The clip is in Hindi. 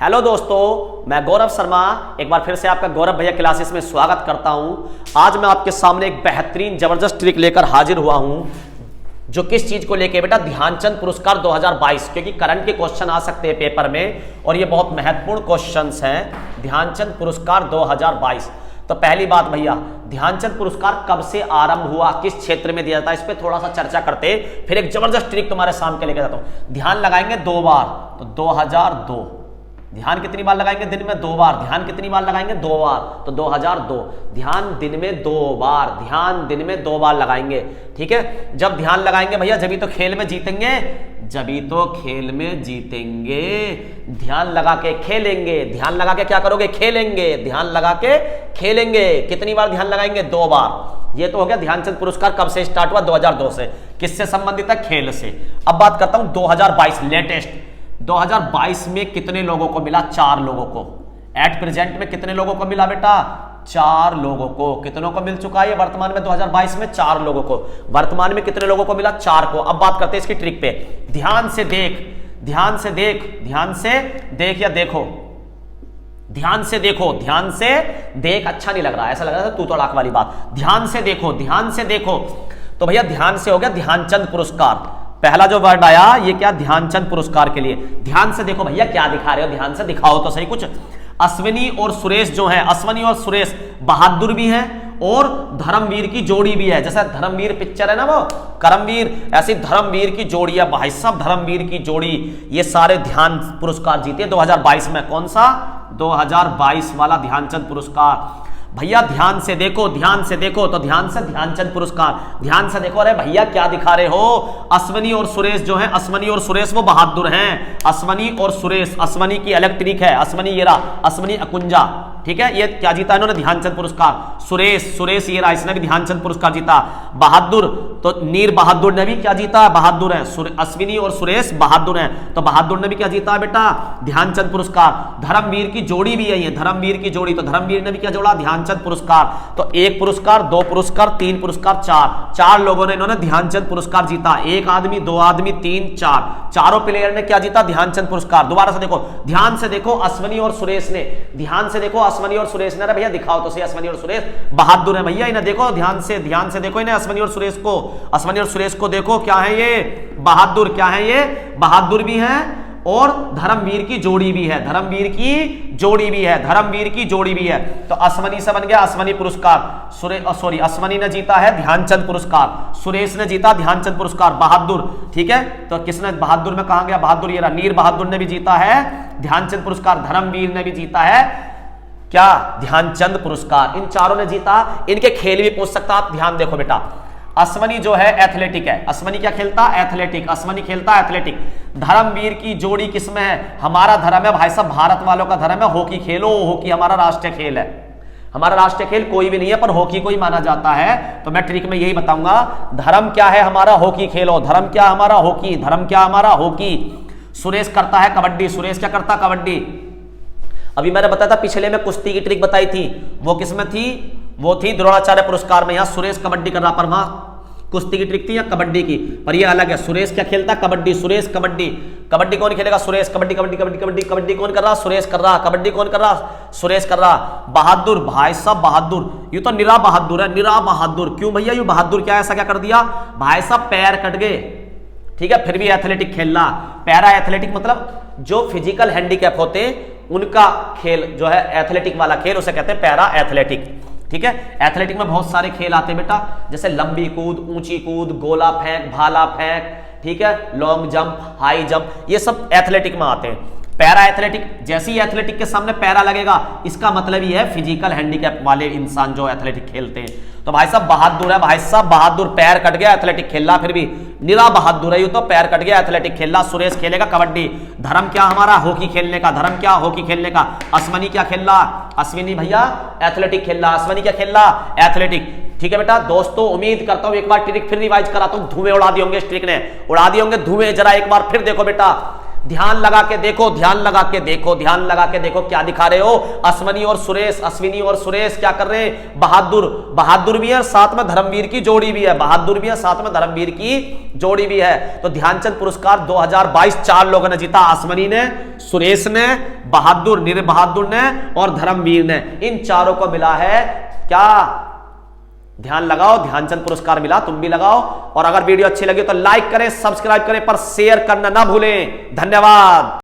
हेलो दोस्तों, मैं गौरव शर्मा एक बार फिर से आपका गौरव भैया क्लासेस में स्वागत करता हूं। आज मैं आपके सामने एक बेहतरीन जबरदस्त ट्रिक लेकर हाजिर हुआ हूं, जो किस चीज को लेके बेटा, ध्यानचंद पुरस्कार 2022, क्योंकि करंट के क्वेश्चन आ सकते हैं पेपर में और ये बहुत महत्वपूर्ण क्वेश्चंस हैं। ध्यानचंद पुरस्कार 2022, तो पहली बात भैया, ध्यानचंद पुरस्कार कब से आरंभ हुआ, किस क्षेत्र में दिया जाता है, इस पे थोड़ा सा चर्चा करते, फिर एक जबरदस्त ट्रिक तुम्हारे सामने लेके जाता हूं। ध्यान लगाएंगे 2 बार, तो 2002। ध्यान कितनी बार लगाएंगे? दिन में 2 बार। ध्यान कितनी बार लगाएंगे? 2 बार, तो 2002। ध्यान दिन में 2 बार, ध्यान दिन में 2 बार लगाएंगे। ठीक है, जब ध्यान लगाएंगे भैया जभी तो खेल में जीतेंगे, जभी तो खेल में जीतेंगे। ध्यान लगा के खेलेंगे, ध्यान लगा के क्या करोगे? खेलेंगे। ध्यान लगा के खेलेंगे। कितनी बार ध्यान लगाएंगे? 2 बार। ये तो हो गया ध्यानचंद पुरस्कार कब से स्टार्ट हुआ? 2002 से। किससे संबंधित है? खेल से। अब बात करता हूं 2022 लेटेस्ट। 2022 में कितने लोगों को मिला? 4 लोगों को। एट प्रेजेंट में कितने लोगों को मिला बेटा? 4 लोगों को। कितनों को मिल चुका है वर्तमान में? 2022 में 4 लोगों को। वर्तमान में कितने लोगों को मिला? 4 को। अब बात करते हैं इसकी ट्रिक पे। ध्यान से देख, ध्यान से देख, ध्यान से देख या देखो, ध्यान से देखो, ध्यान से देख। अच्छा नहीं लग रहा, ऐसा लग रहा था तू तड़ाक वाली बात। ध्यान से देखो, ध्यान से देखो। तो भैया ध्यान से हो गया ध्यानचंद पुरस्कार। पहला जो वर्ड आया ये क्या? ध्यानचंद पुरस्कार के लिए। ध्यान से देखो भैया, क्या दिखा रहे हो? ध्यान से दिखाओ तो सही कुछ। अश्विनी और सुरेश जो है, अश्विनी और सुरेश बहादुर भी हैं और धर्मवीर की जोड़ी भी है। जैसे धर्मवीर पिक्चर है ना, वो करमवीर, ऐसी धर्मवीर की जोड़ी है भाई साहब। धर्मवीर की जोड़ी, ये सारे ध्यान पुरस्कार जीते 2022 में। कौन सा? 2022 वाला ध्यानचंद पुरस्कार। भैया ध्यान से देखो, ध्यान से देखो, तो ध्यान से ध्यानचंद पुरस्कार। ध्यान से देखो। अरे भैया क्या दिखा रहे हो? अश्विनी और सुरेश जो है, अश्विनी और सुरेश वो बहादुर हैं। अश्विनी और सुरेश, अश्विनी की अलग ट्रिक है। अश्विनी ये रहा, अश्विनी अकुंजा। ठीक है, ये क्या जीता इन्होंने? ध्यानचंद पुरस्कार। सुरेश ये रहा, इसने भी ध्यानचंद पुरस्कार जीता। बहादुर तो नीर बहादुर ने भी क्या जीता? बहादुर है। अश्विनी और सुरेश बहादुर हैं, तो बहादुर ने भी क्या जीता बेटा? ध्यानचंद पुरस्कार। धर्मवीर की जोड़ी भी है ये, धर्मवीर की जोड़ी, तो धर्मवीर ने भी क्या जोड़ा? ध्यानचंद पुरस्कार। तो 1 पुरस्कार, 2 पुरस्कार, 3 पुरस्कार, 4 लोगों ने इन्होंने ध्यानचंद पुरस्कार जीता। 1 आदमी, 2 आदमी, 3, 4, चारों प्लेयर ने क्या जीता? ध्यानचंद पुरस्कार। दोबारा से देखो, ध्यान से देखो, अश्विनी और सुरेश ने। ध्यान से देखो, अश्विनी और सुरेश ने। अरे भैया दिखाओ तो सही, अश्विनी और सुरेश बहादुर है भैया, इन्हें देखो ध्यान से देखो इन्हें, अश्विनी और सुरेश को। अश्विनी और सुरेश को देखो, क्या है ये? बहादुर। क्या है ये? बहादुर भी हैं और धर्मवीर की जोड़ी भी है। धर्मवीर की जोड़ी भी है, धर्मवीर की जोड़ी भी है। तो अश्विनी से बन गया अश्विनी पुरस्कार। अश्विनी ने जीता है ध्यानचंद पुरस्कार, सुरेश ने जीता ध्यानचंद पुरस्कार। बहादुर, ठीक है, तो किसने? बहादुर में कहां गया? बहादुर ये रहा, नीर बहादुर ने भी जीता है ध्यानचंद पुरस्कार। धर्मवीर ने भी जीता है क्या? ध्यानचंद पुरस्कार। इन चारों ने जीता। इनके खेल भी पूछ सकता, आप ध्यान देखो बेटा। अश्विनी जो है एथलेटिक है। अश्विनी क्या खेलता? एथलेटिक। अश्विनी खेलता एथलेटिक। धर्मवीर की जोड़ी किसमें है? हमारा धर्म है भाई साहब, भारत वालों का धर्म है हॉकी। खेलो हॉकी, हमारा राष्ट्रीय खेल है। हमारा राष्ट्रीय खेल कोई भी नहीं है, पर हॉकी को ही माना जाता है। तो मैं ट्रिक में यही बताऊंगा, धर्म क्या है हमारा? हॉकी खेलो। धर्म क्या हमारा? हॉकी। धर्म क्या हमारा? हॉकी। सुरेश करता है कबड्डी। सुरेश क्या करता? कबड्डी। अभी मैंने बताया था पिछले में कुश्ती की ट्रिक बताई थी, वो किसमें थी? वो थी द्रोणाचार्य पुरस्कार में। यहां सुरेश कबड्डी कर रहा, पर वहां कुश्ती की ट्रिक थी या कबड्डी की, पर ये अलग है। सुरेश क्या खेलता? कबड्डी। सुरेश कबड्डी। कबड्डी कौन खेलेगा? सुरेश। कबड्डी कबड्डी कबड्डी कबड्डी कबड्डी कौन कर रहा? सुरेश कर रहा। कबड्डी कौन कर रहा? सुरेश कर रहा। बहादुर भाई साहब, बहादुर। ये तो निरा बहादुर है, निरा बहादुर। क्यों भैया? ये बहादुर क्या? ऐसा क्या कर दिया भाई साहब? पैर कट गए, ठीक है, फिर भी एथलेटिक खेल रहा। पैरा एथलेटिक मतलब जो फिजिकल हैंडीकैप होते उनका खेल जो है एथलेटिक वाला खेल, उसे कहते हैं पैरा एथलेटिक। ठीक है, एथलेटिक में बहुत सारे खेल आते हैं बेटा, जैसे लंबी कूद, ऊंची कूद, गोला फेंक, भाला फेंक, ठीक है, लॉन्ग जंप, हाई जंप, ये सब एथलेटिक में आते हैं। पैरा एथलेटिक, जैसे ही एथलेटिक के सामने पैरा लगेगा, इसका मतलब ये है फिजिकल हैंडीकैप वाले इंसान जो एथलेटिक खेलते हैं। तो भाई साहब बहादुर है, भाई साहब बहादुर। पैर कट गया, एथलेटिक खेल रहा, फिर भी निरा बहादुर है। ये तो पैर कट गया, एथलेटिक खेल रहा। सुरेश खेलेगा कबड्डी। धर्म क्या हमारा? हॉकी खेलने का। धर्म क्या? हॉकी खेलने का। अश्विनी क्या खेल रहा? अश्विनी भैया एथलेटिक खेल रहा। अश्विनी क्या खेल रहा? एथलेटिक। ठीक है बेटा, दोस्तों उम्मीद करता हूं एक बार ट्रिक फिर रिवाइज कराता हूं। धुएं उड़ा दिए होंगे इस ट्रिक ने, उड़ा दिए होंगे धुएं। जरा एक बार फिर देखो बेटा, ध्यान लगा के देखो, ध्यान लगा के देखो, ध्यान लगा के देखो क्या दिखा रहे हो। अश्विनी और सुरेश क्या कर रहे हैं? बहादुर भी है, साथ में धर्मवीर की जोड़ी भी है। बहादुर भी है, साथ में धर्मवीर की जोड़ी भी है। तो ध्यानचंद पुरस्कार 2022 4 लोगों ने जीता, अश्विनी ने, सुरेश ने, नीरज बहादुर ने और धर्मवीर ने। इन चारों को मिला है क्या? ध्यान लगाओ, ध्यानचंद पुरस्कार मिला, तुम भी लगाओ। और अगर वीडियो अच्छी लगी तो लाइक करें, सब्सक्राइब करें, पर शेयर करना ना भूलें। धन्यवाद।